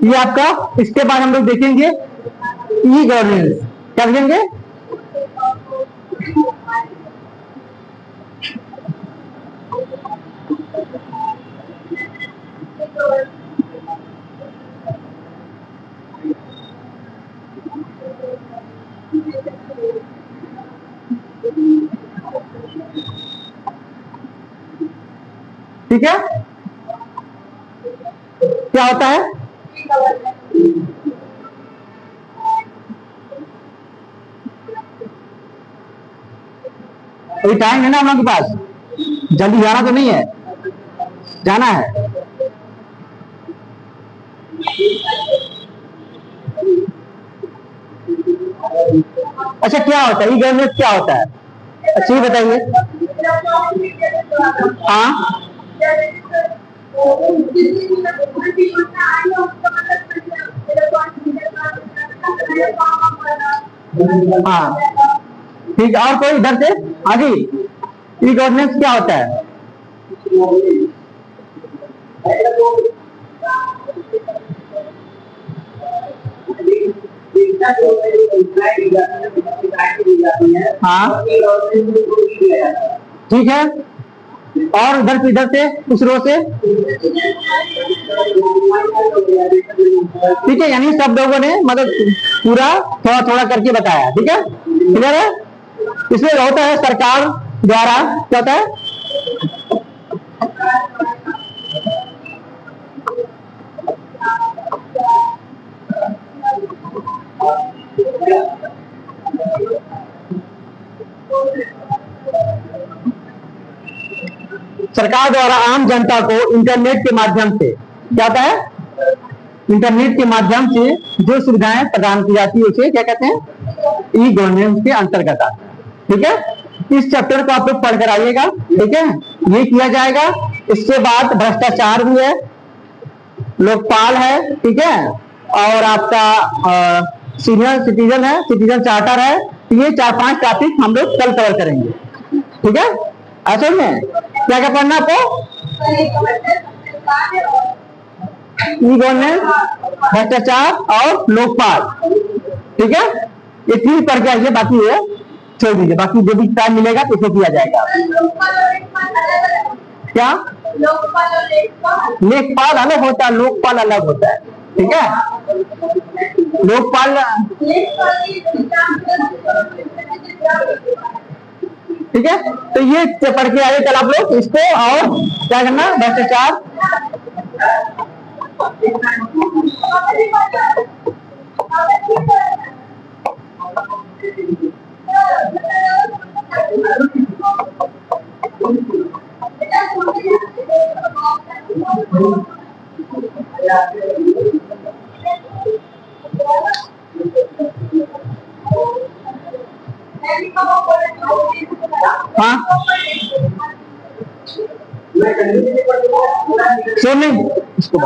ये आपका, इसके बाद हम लोग देखेंगे ई गवर्नेंस, क्या देखेंगे, ठीक है, क्या होता है, अभी टाइम है ना हम लोग के पास, जल्दी जाना तो नहीं है, जाना है। अच्छा क्या होता है ई गवर्नेंस, क्या होता है? अच्छा ये बताइए। हाँ हाँ ठीक है, और कोई इधर से आगे, ई गवर्नेंस क्या होता है? हाँ ठीक है, और इधर से उस रो से, ठीक है, यानी सब लोगों ने मतलब पूरा थोड़ा थोड़ा करके बताया, ठीक है, क्लियर है। इसमें होता है सरकार द्वारा, क्या होता है? सरकार द्वारा आम जनता को इंटरनेट के माध्यम से, क्या होता है? इंटरनेट के माध्यम से जो सुविधाएं प्रदान की जाती है उसे क्या कहते हैं? ई गवर्नेंस के अंतर्गत आता है, ठीक है। इस चैप्टर को आप लोग पढ़कर आइएगा, ठीक है, ये किया जाएगा। इसके बाद भ्रष्टाचार भी है, लोकपाल है, ठीक है, और आपका सीनियर सिटीजन है, सिटीजन चार्टर है। ये 4-5 टॉपिक हम लोग कल कवर करेंगे, ठीक है। ऐसे में क्या क्या पढ़ना आपको? ई गवर्नेंस, भ्रष्टाचार और लोकपाल, ठीक है, ये 3 पढ़ के आइए, बाकी है छोड़ दीजिए, बाकी जो भी टाइम मिलेगा तो उसमें किया जाएगा। क्या? लेखपाल अलग होता है, लोकपाल अलग होता है, ठीक है। लोकपाल, ठीक है, तो ये पढ़ के आइए कल आप लोग इसको, और क्या करना? भ्रष्टाचार, हाँ सुन नहीं इसको